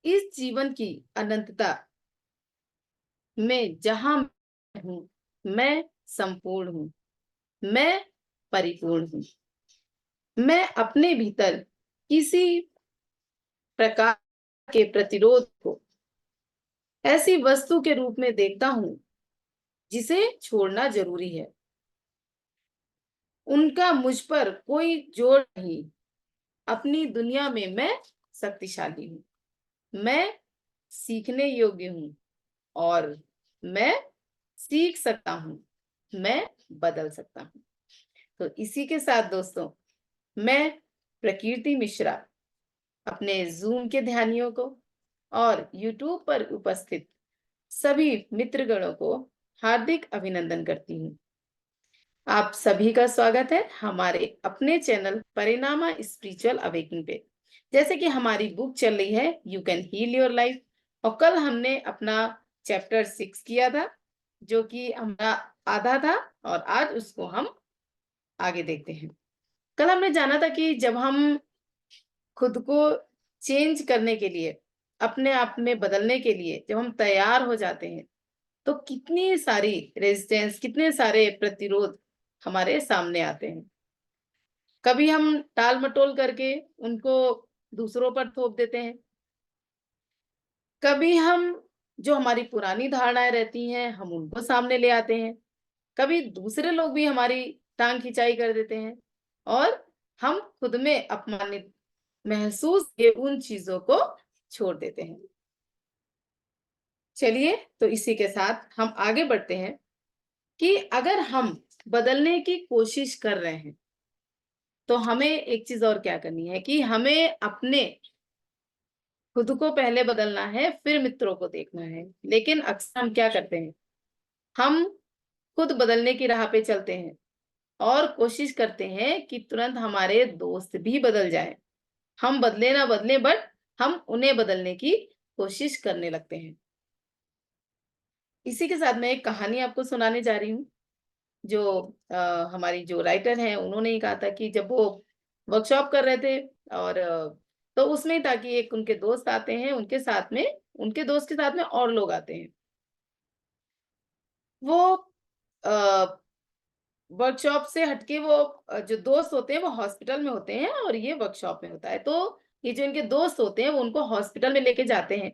इस जीवन की अनंतता में जहां मैं हूं, मैं संपूर्ण हूं, मैं परिपूर्ण हूं। मैं अपने भीतर किसी प्रकार के प्रतिरोध को ऐसी वस्तु के रूप में देखता हूं जिसे छोड़ना जरूरी है। उनका मुझ पर कोई जोर नहीं। अपनी दुनिया में मैं शक्तिशाली हूं, मैं सीखने योग्य हूं और मैं सीख सकता हूं, मैं बदल सकता हूं। तो इसी के साथ दोस्तों, मैं प्रकृति मिश्रा अपने जूम के ध्यानियों को और यूट्यूब पर उपस्थित सभी मित्रगणों को हार्दिक अभिनंदन करती हूँ। आप सभी का स्वागत है हमारे अपने चैनल परिणामा स्पिरिचुअल अवेकनिंग पे। जैसे कि हमारी बुक चल रही है you can heal your life, और कल हमने अपना चैप्टर 6 किया था जो कि हमारा आधा था, और आज उसको हम आगे देखते हैं। कल हमने जाना था कि जब हम खुद को चेंज करने के लिए, अपने आप में बदलने के लिए जब हम तैयार हो जाते हैं, तो कितनी सारी रेजिस्टेंस, कितने सारे प्रतिरोध हमारे सामने आते हैं। कभी हम टाल मटोल करके उनको दूसरों पर थोप देते हैं। कभी हम जो हमारी पुरानी धारणाएं रहती हैं हम उनको सामने ले आते हैं। कभी दूसरे लोग भी हमारी टांग खिंचाई कर देते हैं और हम खुद में अपमानित महसूस किए उन चीजों को छोड़ देते हैं। चलिए, तो इसी के साथ हम आगे बढ़ते हैं कि अगर हम बदलने की कोशिश कर रहे हैं तो हमें एक चीज और क्या करनी है कि हमें अपने खुद को पहले बदलना है, फिर मित्रों को देखना है। लेकिन अक्सर हम क्या करते हैं, हम खुद बदलने की राह पे चलते हैं और कोशिश करते हैं कि तुरंत हमारे दोस्त भी बदल जाएं। हम बदले ना बदले, बट हम उन्हें बदलने की कोशिश करने लगते हैं। इसी के साथ मैं एक कहानी आपको सुनाने जा रही हूँ जो हमारी जो राइटर हैं उन्होंने ही कहा था कि जब वो वर्कशॉप कर रहे थे, और तो उसमें ही था कि एक उनके दोस्त आते हैं, उनके साथ में, उनके दोस्त के साथ में और लोग आते हैं। वो वर्कशॉप से हटके वो जो दोस्त होते हैं वो हॉस्पिटल में होते हैं और ये वर्कशॉप में होता है। तो ये जो इनके दोस्त होते हैं वो उनको हॉस्पिटल में लेके जाते हैं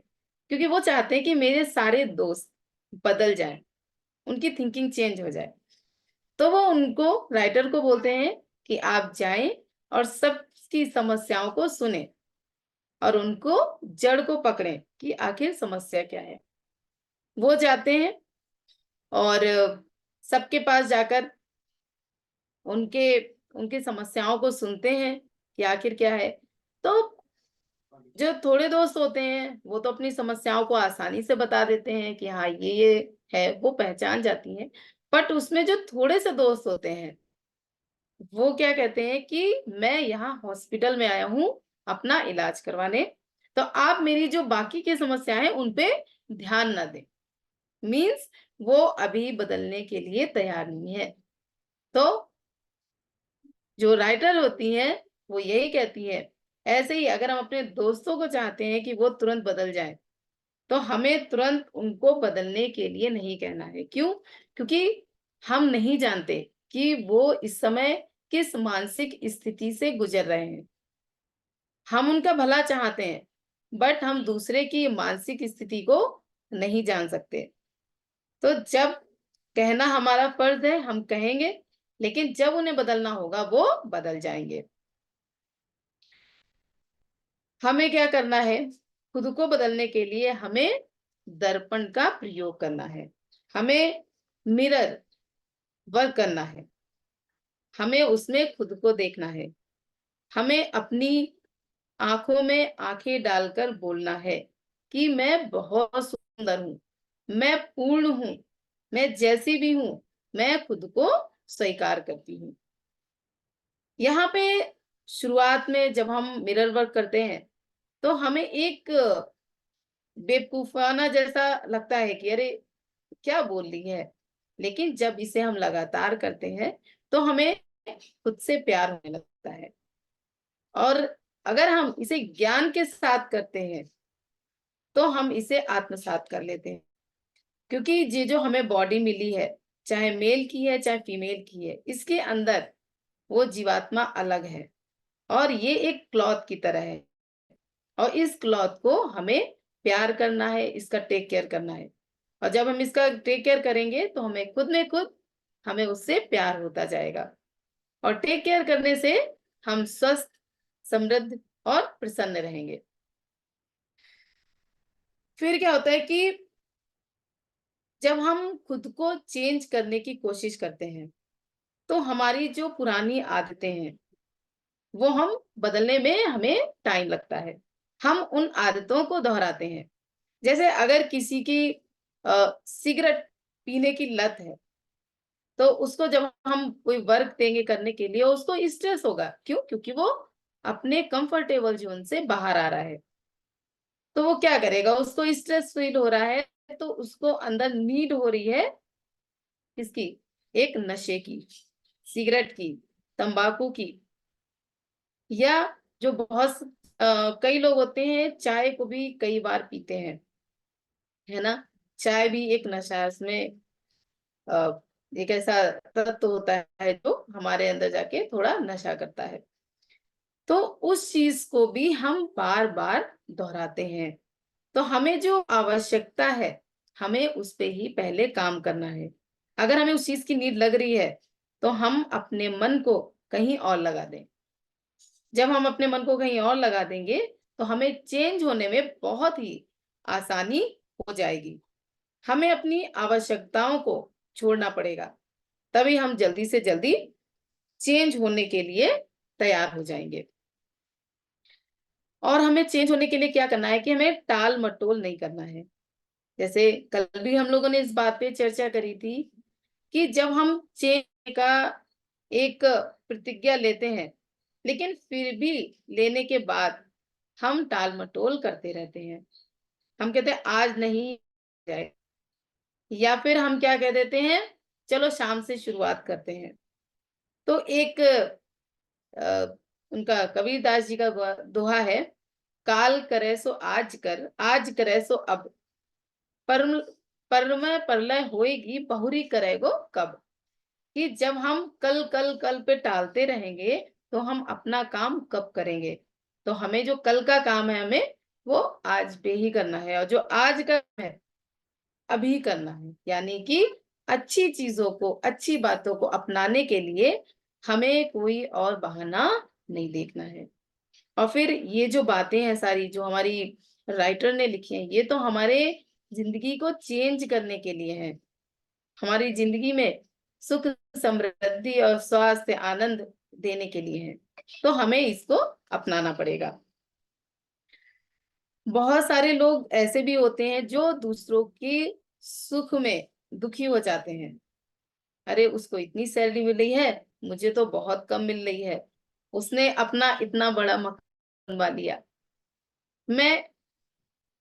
क्योंकि वो चाहते हैं कि मेरे सारे दोस्त बदल जाएं, उनकी थिंकिंग चेंज हो जाए। तो वो उनको, राइटर को बोलते हैं कि आप जाएं और सबकी समस्याओं को सुने और उनको जड़ को पकड़ें कि आखिर समस्या क्या है। वो जाते हैं और सबके पास जाकर उनके उनकी समस्याओं को सुनते हैं कि आखिर क्या है। तो जो थोड़े दोस्त होते हैं वो तो अपनी समस्याओं को आसानी से बता देते हैं कि हाँ ये है, वो पहचान जाती हैं। बट उसमें जो थोड़े से दोस्त होते हैं वो क्या कहते हैं कि मैं यहाँ हॉस्पिटल में आया हूँ अपना इलाज करवाने, तो आप मेरी जो बाकी की समस्याएं हैं उन पे ध्यान ना दें। मीन्स वो अभी बदलने के लिए तैयार नहीं है। तो जो राइटर होती हैं वो यही कहती है, ऐसे ही अगर हम अपने दोस्तों को चाहते हैं कि वो तुरंत बदल जाए तो हमें तुरंत उनको बदलने के लिए नहीं कहना है। क्यों? क्योंकि हम नहीं जानते कि वो इस समय किस मानसिक स्थिति से गुजर रहे हैं। हम उनका भला चाहते हैं बट हम दूसरे की मानसिक स्थिति को नहीं जान सकते। तो जब कहना हमारा फर्ज है हम कहेंगे, लेकिन जब उन्हें बदलना होगा वो बदल जाएंगे। हमें क्या करना है, खुद को बदलने के लिए हमें दर्पण का प्रयोग करना है, हमें मिरर वर्क करना है, हमें उसमें खुद को देखना है, हमें अपनी आंखों में आंखें डालकर बोलना है कि मैं बहुत सुंदर हूँ, मैं पूर्ण हूँ, मैं जैसी भी हूँ, मैं खुद को स्वीकार करती हूँ। यहाँ पे शुरुआत में जब हम मिरर वर्क करते हैं तो हमें एक बेवकूफाना जैसा लगता है कि अरे क्या बोल रही है। लेकिन जब इसे हम लगातार करते हैं तो हमें खुद से प्यार होने लगता है। और अगर हम इसे ज्ञान के साथ करते हैं तो हम इसे आत्मसात कर लेते हैं। क्योंकि ये जो हमें बॉडी मिली है, चाहे मेल की है चाहे फीमेल की है, इसके अंदर वो जीवात्मा अलग है और ये एक क्लॉथ की तरह है और इस क्लॉथ को हमें प्यार करना है, इसका टेक केयर करना है। और जब हम इसका टेक केयर करेंगे तो हमें खुद में खुद हमें उससे प्यार होता जाएगा और टेक केयर करने से हम स्वस्थ, समृद्ध और प्रसन्न रहेंगे। फिर क्या होता है कि जब हम खुद को चेंज करने की कोशिश करते हैं, तो हमारी जो पुरानी आदतें हैं, वो हम बदलने में हमें टाइम लगता है। हम उन आदतों को दोहराते हैं। जैसे अगर किसी की सिगरेट पीने की लत है, तो उसको जब हम कोई वर्क देंगे करने के लिए, उसको स्ट्रेस होगा। क्यों? क्योंकि वो अपने कंफर्टेबल ज़ोन से बाहर आ रहा है। तो वो क्या करेगा? उसको स्ट्रेस फील हो रहा है, तो उसको अंदर नीड हो रही है किसकी? एक नशे की, सिगरेट की, तंबाकू की, या जो बहुत कई लोग होते हैं चाय को भी कई बार पीते हैं, है ना? चाय भी एक नशा है, उसमें अ, एक ऐसा तत्व होता है जो हमारे अंदर जाके थोड़ा नशा करता है। तो उस चीज को भी हम बार बार दोहराते हैं। तो हमें जो आवश्यकता है, हमें उस पे ही पहले काम करना है। अगर हमें उस चीज की नीड लग रही है, तो हम अपने मन को कहीं और लगा दें। जब हम अपने मन को कहीं और लगा देंगे, तो हमें चेंज होने में बहुत ही आसानी हो जाएगी। हमें अपनी आवश्यकताओं को छोड़ना पड़ेगा, तभी हम जल्दी से जल्दी चेंज होने के लिए तैयार हो जाएंगे। और हमें चेंज होने के लिए क्या करना है कि हमें टाल-मटोल नहीं करना है। जैसे कल भी हम लोगों ने इस बात पे चर्चा करी थी कि जब हम चेंज का एक प्रतिज्ञा लेते हैं, लेकिन फिर भी लेने के बाद हम टाल-मटोल करते रहते हैं। हम कहते हैं आज नहीं जाए, या फिर हम क्या कह देते हैं, चलो शाम से शुरुआत करते हैं। तो एक अ, उनका कबीरदास जी का दोहा है, काल करे सो आज करे सो अब, परम परमय प्रलय होएगी बहुरी करेगो कब। कि जब हम कल कल कल पे टालते रहेंगे, तो हम अपना काम कब करेंगे। तो हमें जो कल का काम है, हमें वो आज पे ही करना है, और जो आज का है अभी करना है। यानी कि अच्छी चीजों को, अच्छी बातों को अपनाने के लिए हमें कोई और बहाना नहीं देखना है। और फिर ये जो बातें हैं सारी जो हमारी राइटर ने लिखी हैं, ये तो हमारे जिंदगी को चेंज करने के लिए है, हमारी जिंदगी में सुख, समृद्धि और स्वास्थ्य, आनंद देने के लिए है। तो हमें इसको अपनाना पड़ेगा। बहुत सारे लोग ऐसे भी होते हैं जो दूसरों के सुख में दुखी हो जाते हैं। अरे उसको इतनी सैलरी मिल रही है, मुझे तो बहुत कम मिल रही है। उसने अपना इतना बड़ा मकान बनवा लिया, मैं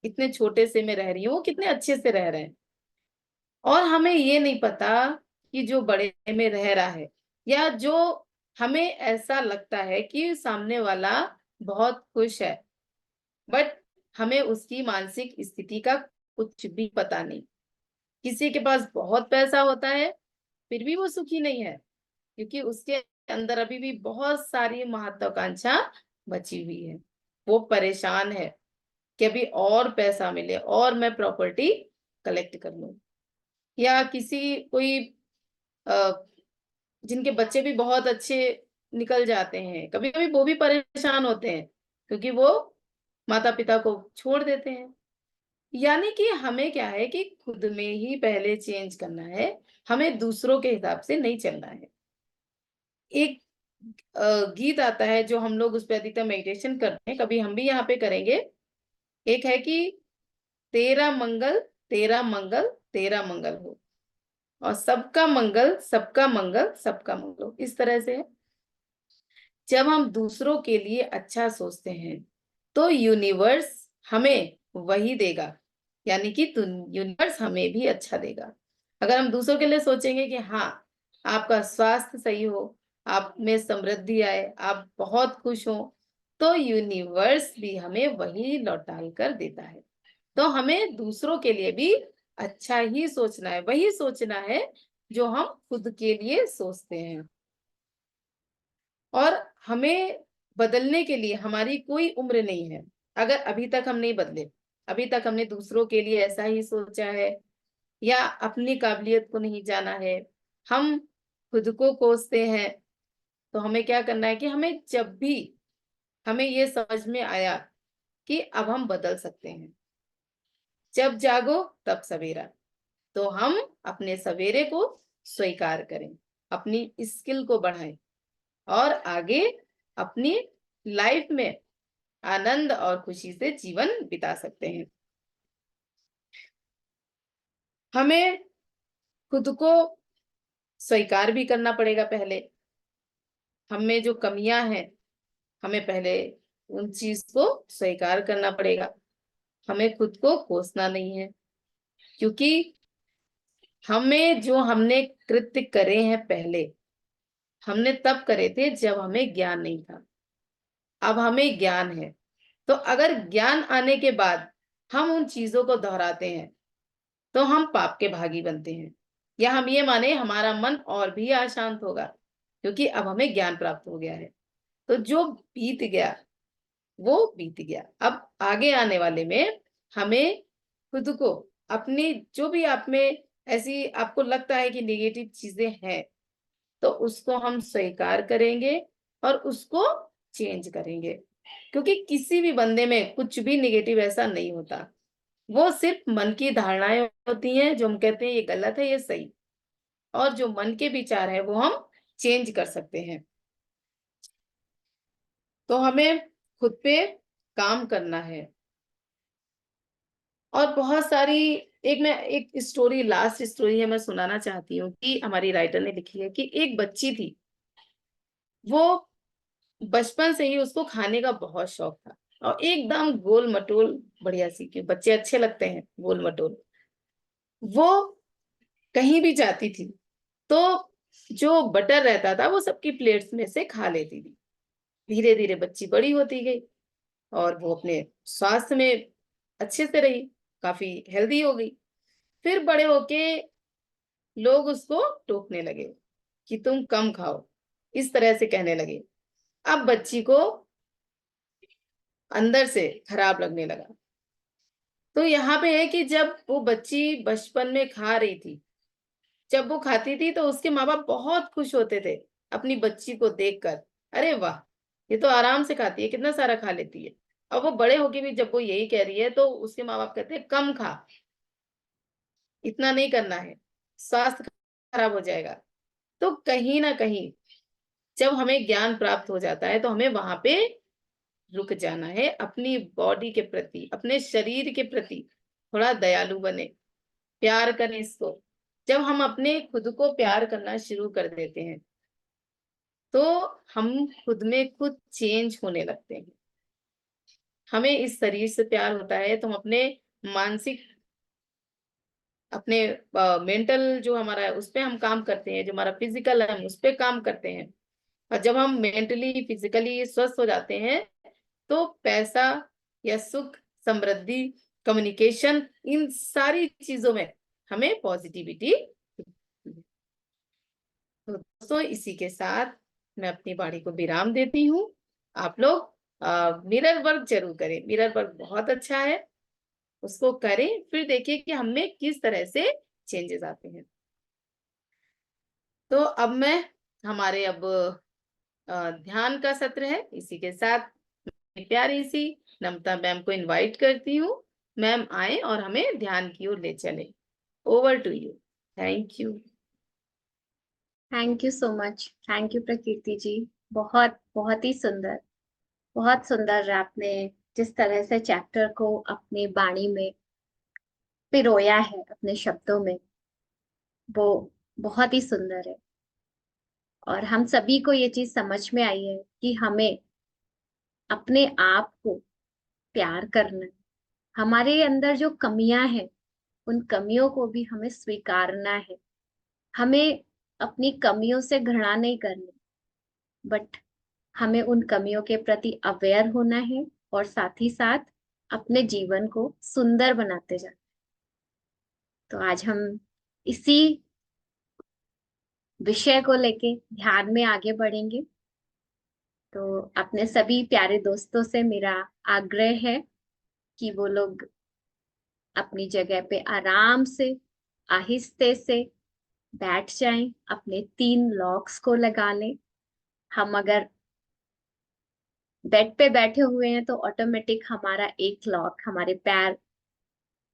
इतने छोटे से में रह रही हूँ, वो कितने अच्छे से रह रहे हैं। और हमें ये नहीं पता कि जो बड़े में रह रहा है, या जो हमें ऐसा लगता है कि सामने वाला बहुत खुश है, बट हमें उसकी मानसिक स्थिति का कुछ भी पता नहीं। किसी के पास बहुत पैसा होता है, फिर भी वो सुखी नहीं है, क्योंकि उसके अंदर अभी भी बहुत सारी महत्वाकांक्षा बची हुई है। वो परेशान है कि अभी और पैसा मिले और मैं प्रॉपर्टी कलेक्ट कर लूं। या किसी कोई अ, जिनके बच्चे भी बहुत अच्छे निकल जाते हैं, कभी-कभी वो भी परेशान होते हैं, क्योंकि वो माता-पिता को छोड़ देते हैं। यानी कि हमें क्या है कि खुद में ही पहले चेंज करना है, हमें दूसरों के हिसाब से नहीं चलना है। एक गीत आता है जो हम लोग उस पे अधिकतर मेडिटेशन करते हैं, कभी हम भी यहाँ पे करेंगे। एक है कि तेरा मंगल, तेरा मंगल, तेरा मंगल हो, और सबका मंगल, सबका मंगल, सबका मंगल हो। इस तरह से है। जब हम दूसरों के लिए अच्छा सोचते हैं, तो यूनिवर्स हमें वही देगा। यानी कि यूनिवर्स हमें भी अच्छा देगा। अगर हम दूसरों के लिए सोचेंगे कि हाँ, आपका स्वास्थ्य सही हो, आप में समृद्धि आए, आप बहुत खुश हो, तो यूनिवर्स भी हमें वही लौटा कर देता है। तो हमें दूसरों के लिए भी अच्छा ही सोचना है, वही सोचना है जो हम खुद के लिए सोचते हैं। और हमें बदलने के लिए हमारी कोई उम्र नहीं है। अगर अभी तक हम नहीं बदले, अभी तक हमने दूसरों के लिए ऐसा ही सोचा है या अपनी काबिलियत को नहीं जाना है, हम खुद को कोसते हैं, तो हमें क्या करना है कि हमें जब भी हमें ये समझ में आया कि अब हम बदल सकते हैं, जब जागो तब सवेरा, तो हम अपने सवेरे को स्वीकार करें, अपनी स्किल को बढ़ाएं और आगे अपनी लाइफ में आनंद और खुशी से जीवन बिता सकते हैं। हमें खुद को स्वीकार भी करना पड़ेगा पहले। हम में जो कमियां हैं, हमें पहले उन चीज को स्वीकार करना पड़ेगा। हमें खुद को कोसना नहीं है, क्योंकि हमें जो हमने कृत्य करे हैं पहले, हमने तब करे थे जब हमें ज्ञान नहीं था। अब हमें ज्ञान है, तो अगर ज्ञान आने के बाद हम उन चीजों को दोहराते हैं तो हम पाप के भागी बनते हैं। या हम ये माने हमारा मन और भी अशांत होगा, क्योंकि अब हमें ज्ञान प्राप्त हो गया है। तो जो बीत गया वो बीत गया। अब आगे आने वाले में हमें खुद को, अपनी जो भी आप में ऐसी आपको लगता है कि नेगेटिव चीजें हैं, तो उसको हम स्वीकार करेंगे और उसको चेंज करेंगे। क्योंकि किसी भी बंदे में कुछ भी नेगेटिव ऐसा नहीं होता, वो सिर्फ मन की धारणाएं होती हैं जो हम कहते हैं ये गलत है ये सही, और जो मन के विचार है वो हम चेंज कर सकते हैं। तो हमें खुद पे काम करना है। और बहुत सारी, एक स्टोरी, लास्ट स्टोरी है, मैं सुनाना चाहती हूँ कि हमारी राइटर ने लिखी है कि एक बच्ची थी, वो बचपन से ही उसको खाने का बहुत शौक था, और एकदम गोल मटोल बढ़िया सी, क्यों बच्चे अच्छे लगते हैं गोल मटोल। वो कहीं भी जाती थी तो जो बटर रहता था वो सबकी प्लेट्स में से खा लेती थी। धीरे धीरे बच्ची बड़ी होती गई और वो अपने स्वास्थ्य में अच्छे से रही, काफी हेल्दी हो गई। फिर बड़े होके लोग उसको टोकने लगे कि तुम कम खाओ, इस तरह से कहने लगे। अब बच्ची को अंदर से खराब लगने लगा। तो यहाँ पे है कि जब वो बच्ची बचपन में खा रही थी, जब वो खाती थी तो उसके माँ बाप बहुत खुश होते थे अपनी बच्ची को देखकर। अरे वाह, ये तो आराम से खाती है, कितना सारा खा लेती है। और वो बड़े होके भी जब वो यही कह रही है तो उसके माँ बाप कहते हैं कम खा, इतना नहीं करना है, स्वास्थ्य खराब हो जाएगा। तो कहीं ना कहीं जब हमें ज्ञान प्राप्त हो जाता है तो हमें वहां पे रुक जाना है। अपनी बॉडी के प्रति, अपने शरीर के प्रति थोड़ा दयालु बने, प्यार करें इसको। जब हम अपने खुद को प्यार करना शुरू कर देते हैं तो हम खुद में खुद चेंज होने लगते हैं। हमें इस शरीर से प्यार होता है तो हम अपने मानसिक, अपने मेंटल जो हमारा है उस पे हम काम करते हैं, जो हमारा फिजिकल है हम उस पे काम करते हैं। और जब हम मेंटली फिजिकली स्वस्थ हो जाते हैं तो पैसा या सुख, समृद्धि, कम्युनिकेशन, इन सारी चीजों में हमें पॉजिटिविटी। तो दोस्तों इसी के साथ मैं अपनी वाणी को विराम देती हूँ। आप लोग मिरर वर्क जरूर करें, मिरर वर्क बहुत अच्छा है, उसको करें, फिर देखिए कि हमें किस तरह से चेंजेस आते हैं। तो अब मैं, हमारे अब ध्यान का सत्र है, इसी के साथ प्यारी सी नम्रता मैम को इनवाइट करती हूँ। मैम आए और हमें ध्यान की ओर ले चले। Over to you. Thank you. Thank you so much, thank you Prakriti ji. बहुत बहुत ही सुंदर, बहुत सुंदर आपने जिस तरह से चैप्टर को अपनी वाणी में पिरोया है, अपने शब्दों में, वो बहुत ही सुंदर है। और हम सभी को ये चीज समझ में आई है कि हमें अपने आप को प्यार करना है। हमारे अंदर जो कमियां हैं, उन कमियों को भी हमें स्वीकारना है। हमें अपनी कमियों से घृणा नहीं करनी, बट हमें उन कमियों के प्रति अवेयर होना है और साथ ही साथ अपने जीवन को सुंदर बनाते जाते। तो आज हम इसी विषय को लेके ध्यान में आगे बढ़ेंगे। तो अपने सभी प्यारे दोस्तों से मेरा आग्रह है कि वो लोग अपनी जगह पे आराम से आहिस्ते से बैठ जाएं, अपने 3 लॉक्स को लगा लें। हम अगर बेड पे बैठे हुए हैं तो ऑटोमेटिक हमारा एक लॉक, हमारे पैर,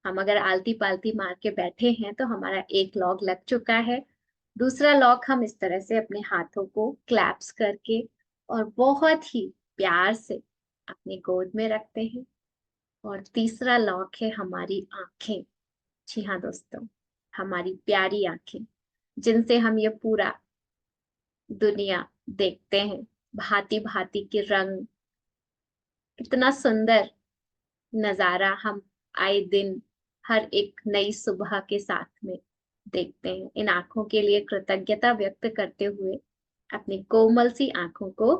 हम अगर आलती पालती मार के बैठे हैं तो हमारा एक लॉक लग चुका है। दूसरा लॉक हम इस तरह से अपने हाथों को क्लैप्स करके और बहुत ही प्यार से अपनी गोद में रखते हैं। और तीसरा लॉक है हमारी आंखें। जी हाँ दोस्तों, हमारी प्यारी आंखें, जिनसे हम ये पूरा दुनिया देखते हैं, भांति भांति के रंग, कितना सुंदर नजारा हम आए दिन हर एक नई सुबह के साथ में देखते हैं। इन आंखों के लिए कृतज्ञता व्यक्त करते हुए अपनी कोमल सी आंखों को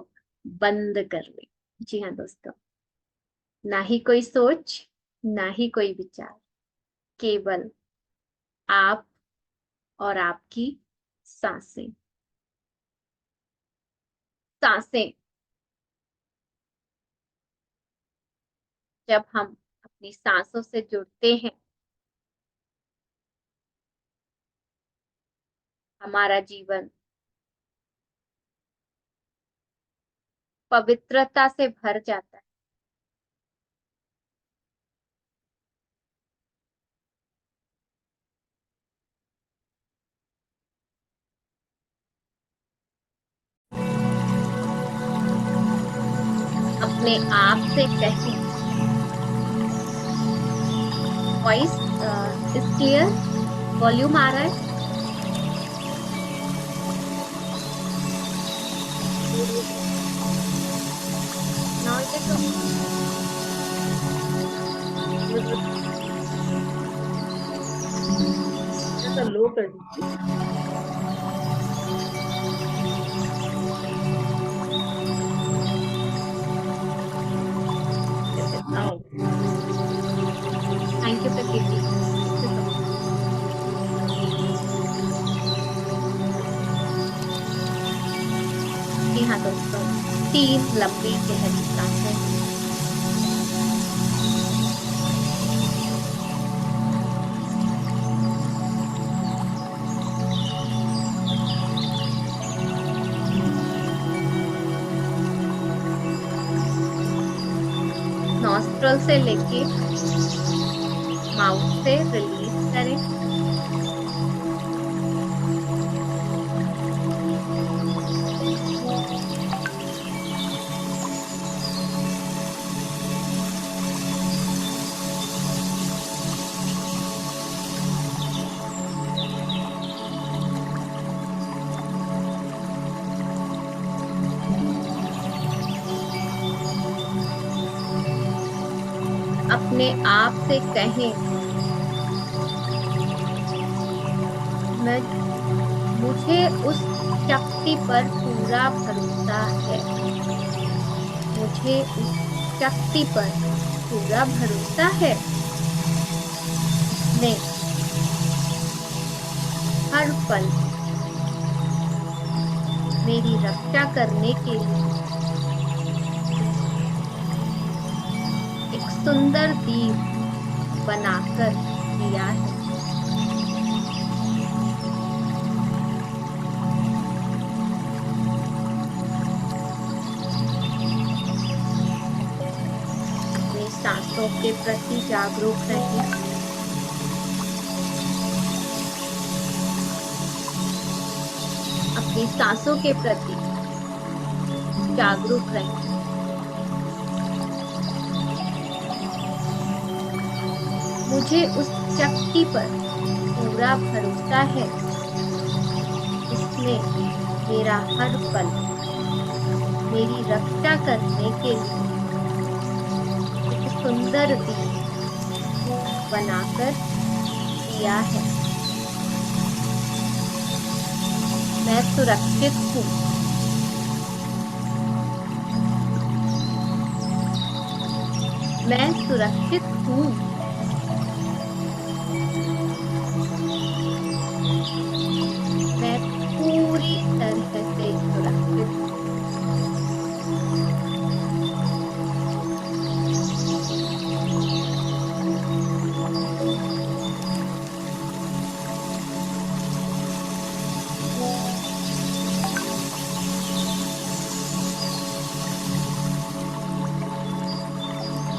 बंद कर ले। जी हाँ दोस्तों, ना ही कोई सोच, ना ही कोई विचार, केवल आप और आपकी सांसें। सांसें, जब हम अपनी सांसों से जुड़ते हैं, हमारा जीवन पवित्रता से भर जाता है। अपने आप से कहें, वॉइस इज क्लियर, वॉल्यूम आ रहा है? नाउ इट इज थोड़ा लो कर दीजिए। Now thank you Prakriti. जी हाँ दोस्तों, 3 लंबी गहरी सांसें। नॉस्ट्रल से लेके माउथ से रिलीज करें। अपने आप से कहें, मैं मुझे उस शक्ति पर पूरा भरोसा है। मुझे उस शक्ति पर पूरा भरोसा है। मैं हर पल मेरी रक्षा करने के लिए एक सुंदर दीप बनाकर दिया है। अपनी सांसों के प्रति जागरूक रहें। अपनी सांसों के प्रति जागरूक रहें। मुझे उस शक्ति पर पूरा भरोसा है, इसने मेरा हर पल मेरी रक्षा करने के लिए एक सुंदर दीप बनाकर दिया है। मैं सुरक्षित हूँ। मैं सुरक्षित हूँ। मैं पूरी तरह से सुरक्षित हूँ।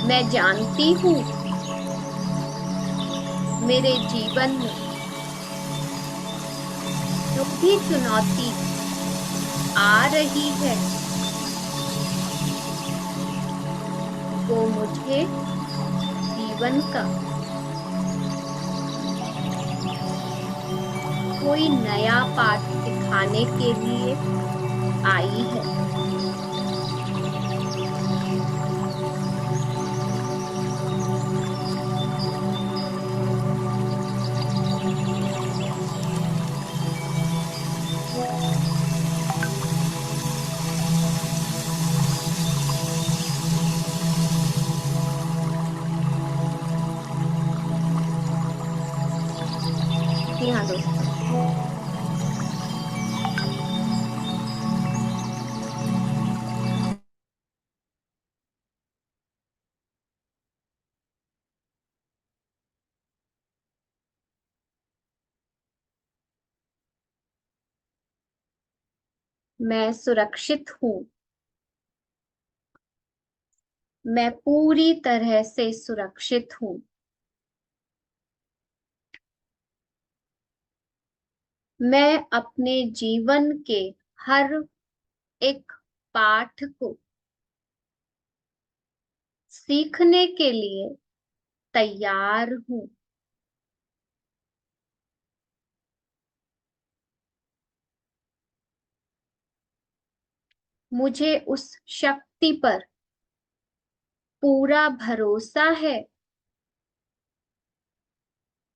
मैं जानती हूँ मेरे जीवन में जो भी चुनौती आ रही है वो मुझे जीवन का कोई नया पाठ सिखाने के लिए आई है। जी हाँ दोस्तों। मैं सुरक्षित हूँ। मैं पूरी तरह से सुरक्षित हूँ। मैं अपने जीवन के हर एक पाठ को सीखने के लिए तैयार हूँ। मुझे उस शक्ति पर पूरा भरोसा है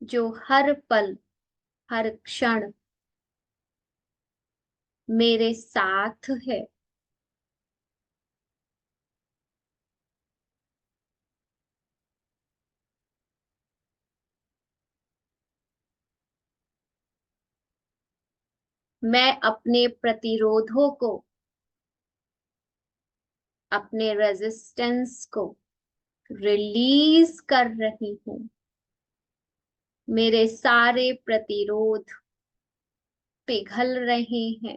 जो हर पल, हर क्षण मेरे साथ है। मैं अपने प्रतिरोधों को, अपने रेजिस्टेंस को रिलीज कर रही हूँ। मेरे सारे प्रतिरोध पिघल रहे हैं।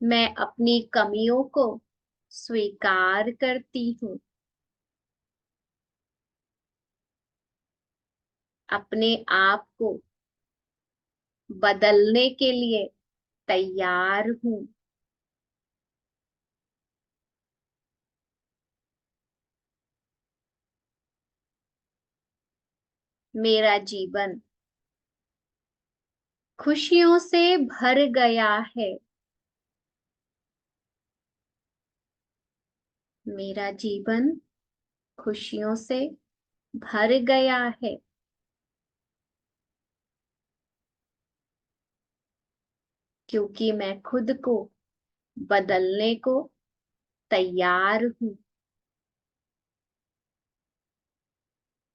मैं अपनी कमियों को स्वीकार करती हूँ। अपने आप को बदलने के लिए तैयार हूँ। मेरा जीवन खुशियों से भर गया है। मेरा जीवन खुशियों से भर गया है क्योंकि मैं खुद को बदलने को तैयार हूँ।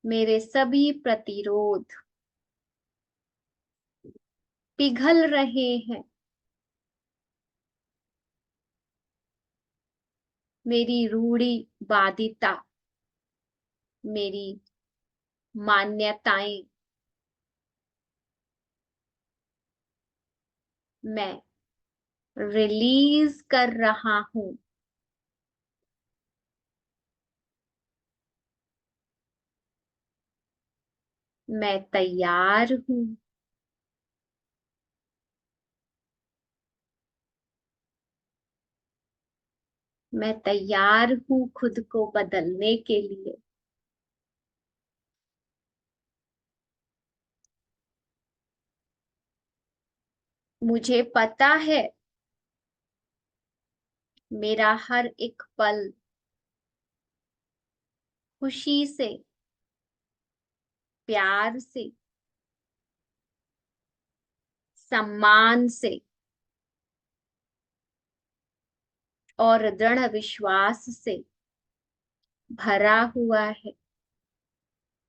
मेरे सभी प्रतिरोध पिघल रहे हैं। मेरी रूढ़िवादिता, मेरी मान्यताएं मैं रिलीज कर रहा हूँ। मैं तैयार हूँ। मैं तैयार हूँ खुद को बदलने के लिए। मुझे पता है मेरा हर एक पल खुशी से, प्यार से, सम्मान से और दृढ़ विश्वास से भरा हुआ है।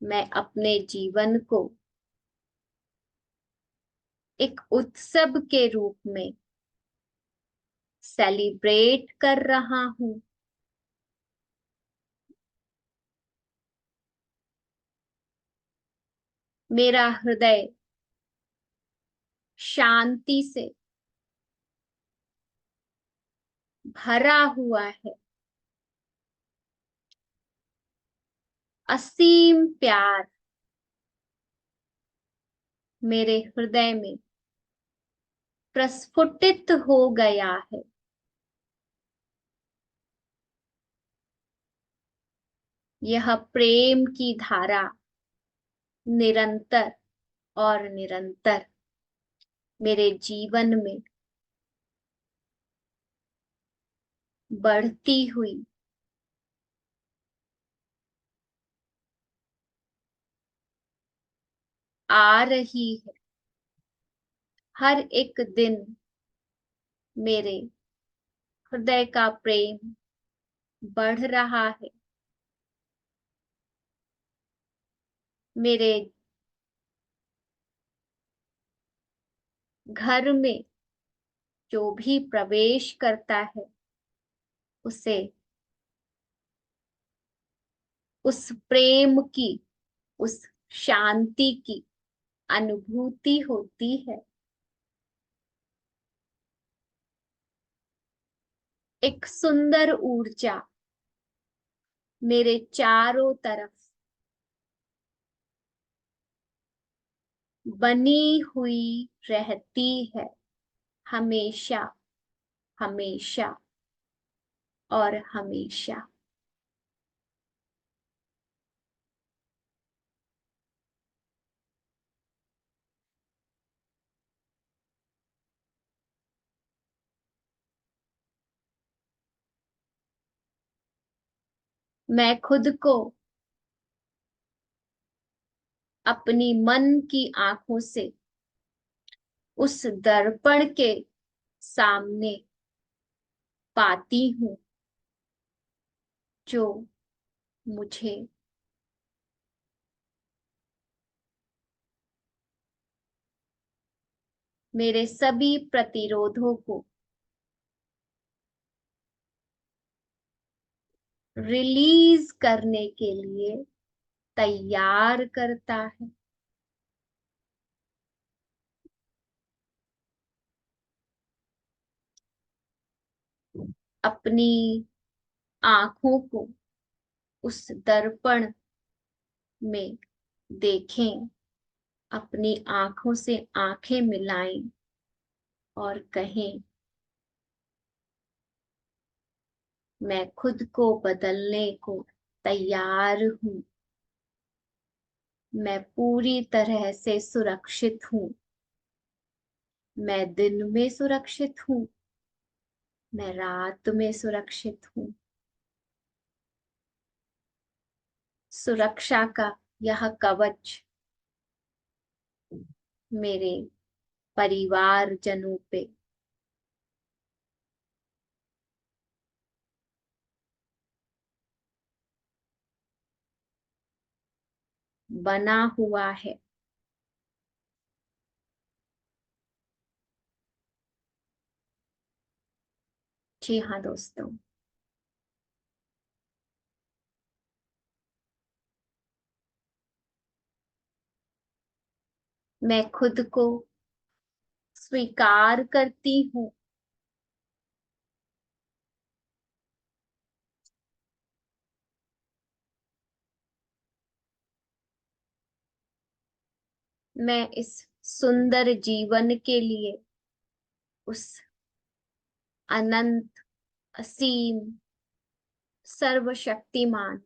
मैं अपने जीवन को एक उत्सव के रूप में सेलिब्रेट कर रहा हूं। मेरा हृदय शांति से भरा हुआ है। असीम प्यार मेरे हृदय में प्रस्फुटित हो गया है। यह प्रेम की धारा निरंतर और निरंतर मेरे जीवन में बढ़ती हुई आ रही है। हर एक दिन मेरे हृदय का प्रेम बढ़ रहा है। मेरे घर में जो भी प्रवेश करता है उसे उस प्रेम की, उस शांति की अनुभूति होती है। एक सुंदर ऊर्जा मेरे चारों तरफ बनी हुई रहती है, हमेशा, हमेशा और हमेशा। मैं खुद को अपनी मन की आंखों से उस दर्पण के सामने पाती हूँ जो मुझे मेरे सभी प्रतिरोधों को रिलीज करने के लिए तैयार करता है। अपनी आंखों को उस दर्पण में देखें, अपनी आंखों से आंखें मिलाएं और कहें, मैं खुद को बदलने को तैयार हूं। मैं पूरी तरह से सुरक्षित हूं। मैं दिन में सुरक्षित हूं। मैं रात में सुरक्षित हूं। सुरक्षा का यह कवच मेरे परिवारजनों पे बना हुआ है। जी हाँ दोस्तों, मैं खुद को स्वीकार करती हूँ। मैं इस सुंदर जीवन के लिए उस अनंत, असीम, सर्वशक्तिमान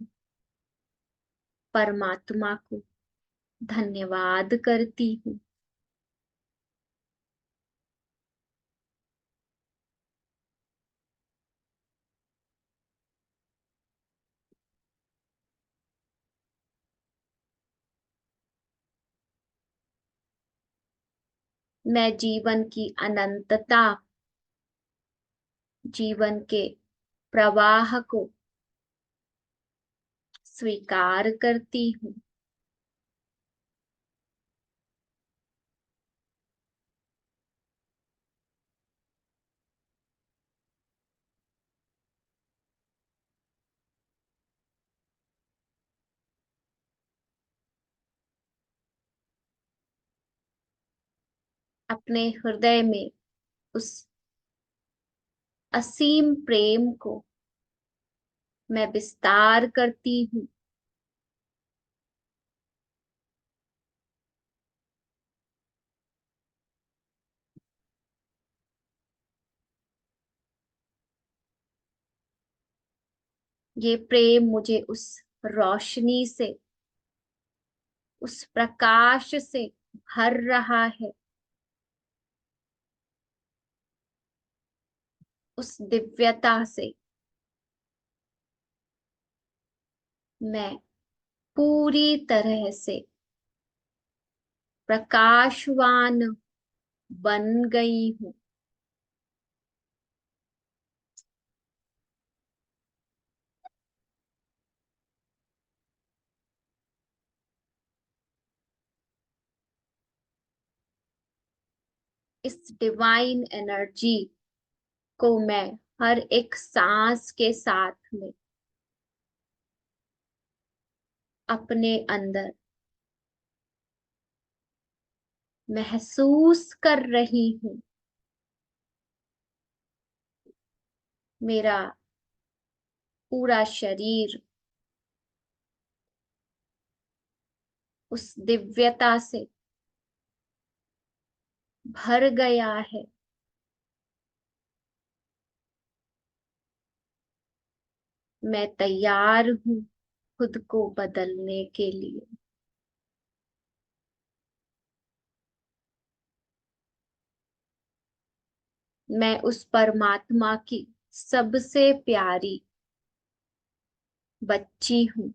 परमात्मा को धन्यवाद करती हूँ। मैं जीवन की अनंतता, जीवन के प्रवाह को स्वीकार करती हूँ। अपने हृदय में उस असीम प्रेम को मैं विस्तार करती हूँ। ये प्रेम मुझे उस रोशनी से, उस प्रकाश से भर रहा है, उस दिव्यता से मैं पूरी तरह से प्रकाशवान बन गई हूँ। इस डिवाइन एनर्जी को मैं हर एक सांस के साथ में अपने अंदर महसूस कर रही हूँ। मेरा पूरा शरीर उस दिव्यता से भर गया है। मैं तैयार हूँ खुद को बदलने के लिए। मैं उस परमात्मा की सबसे प्यारी बच्ची हूँ।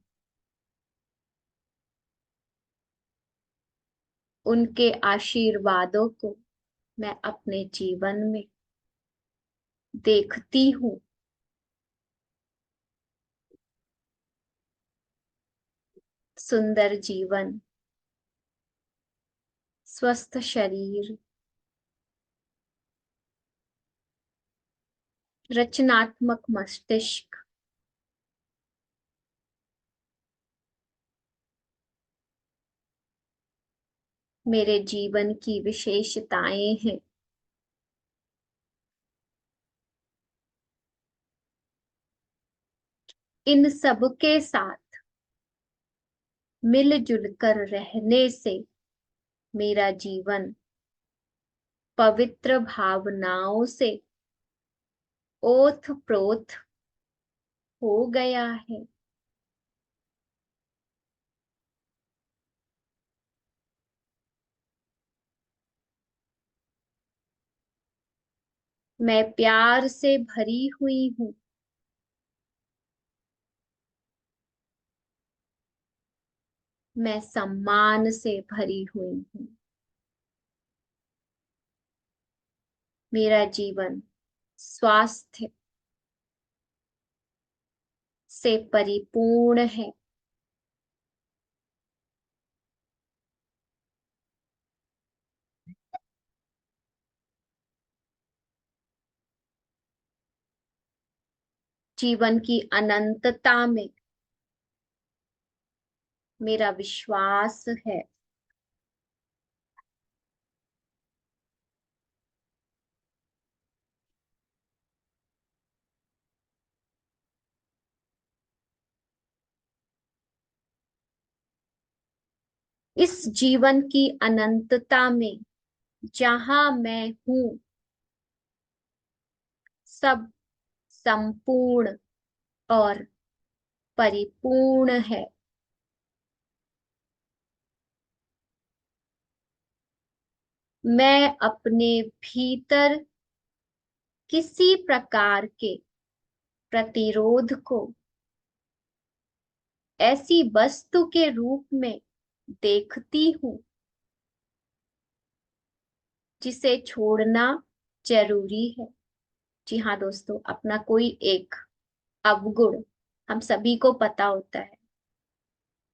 उनके आशीर्वादों को मैं अपने जीवन में देखती हूँ। सुंदर जीवन, स्वस्थ शरीर, रचनात्मक मस्तिष्क, मेरे जीवन की विशेषताएं हैं। इन सब के साथ मिलजुल कर रहने से मेरा जीवन पवित्र भावनाओं से ओत प्रोत हो गया है। मैं प्यार से भरी हुई हूँ। मैं सम्मान से भरी हुई हूँ। मेरा जीवन स्वास्थ्य से परिपूर्ण है। जीवन की अनंतता में मेरा विश्वास है। इस जीवन की अनंतता में जहां मैं हूं, सब संपूर्ण और परिपूर्ण है। मैं अपने भीतर किसी प्रकार के प्रतिरोध को ऐसी वस्तु के रूप में देखती हूँ जिसे छोड़ना जरूरी है। जी हाँ दोस्तों, अपना कोई एक अवगुण हम सभी को पता होता है,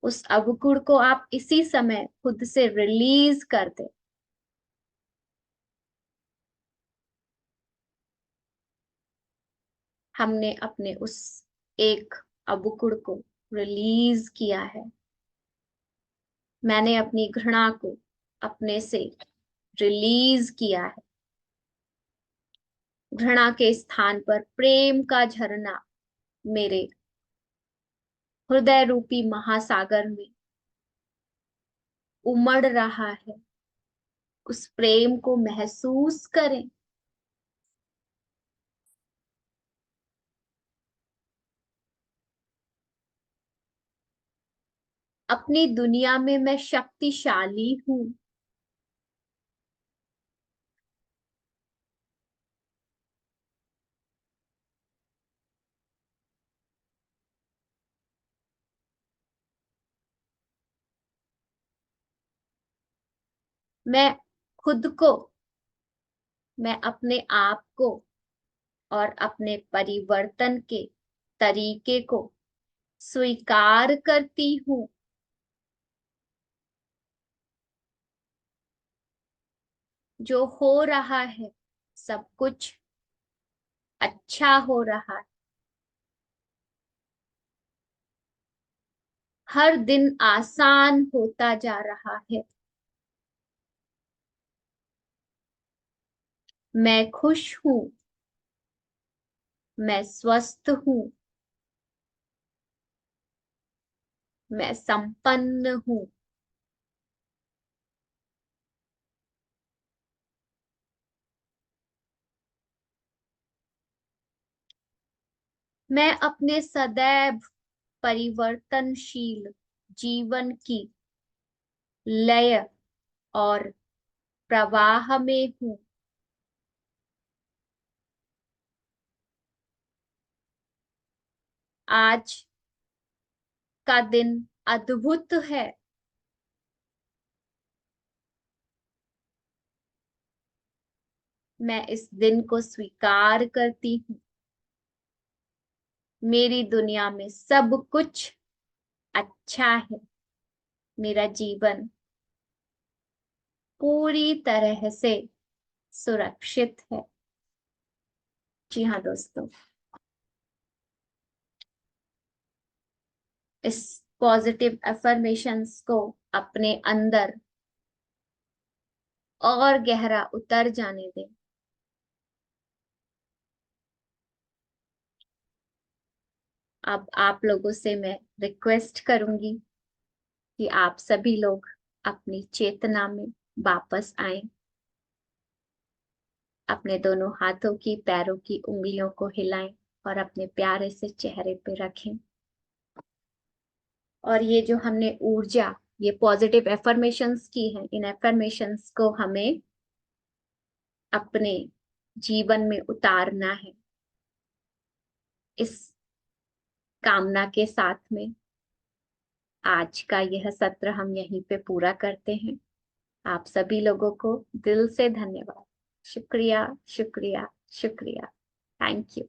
उस अवगुण को आप इसी समय खुद से रिलीज कर दे। हमने अपने उस एक अवगुण को रिलीज किया है। मैंने अपनी घृणा को अपने से रिलीज किया है। घृणा के स्थान पर प्रेम का झरना मेरे हृदय रूपी महासागर में उमड़ रहा है। उस प्रेम को महसूस करें। अपनी दुनिया में मैं शक्तिशाली हूं। मैं खुद को, मैं अपने आप को और अपने परिवर्तन के तरीके को स्वीकार करती हूँ। जो हो रहा है सब कुछ अच्छा हो रहा है। हर दिन आसान होता जा रहा है। मैं खुश हूं। मैं स्वस्थ हूं। मैं संपन्न हूं। मैं अपने सदैव परिवर्तनशील जीवन की लय और प्रवाह में हूं। आज का दिन अद्भुत है। मैं इस दिन को स्वीकार करती हूँ। मेरी दुनिया में सब कुछ अच्छा है। मेरा जीवन पूरी तरह से सुरक्षित है। जी हाँ दोस्तों, इस पॉजिटिव अफर्मेशंस को अपने अंदर और गहरा उतर जाने दें। अब आप लोगों से मैं रिक्वेस्ट करूंगी कि आप सभी लोग अपनी चेतना में वापस आए। अपने दोनों हाथों की, पैरों की उंगलियों को हिलाएं और अपने प्यारे से चेहरे पे रखें। और ये जो हमने ऊर्जा, ये पॉजिटिव एफर्मेशंस की है, इन एफर्मेशंस को हमें अपने जीवन में उतारना है। इस कामना के साथ में आज का यह सत्र हम यहीं पे पूरा करते हैं। आप सभी लोगों को दिल से धन्यवाद। शुक्रिया, शुक्रिया, शुक्रिया। Thank you.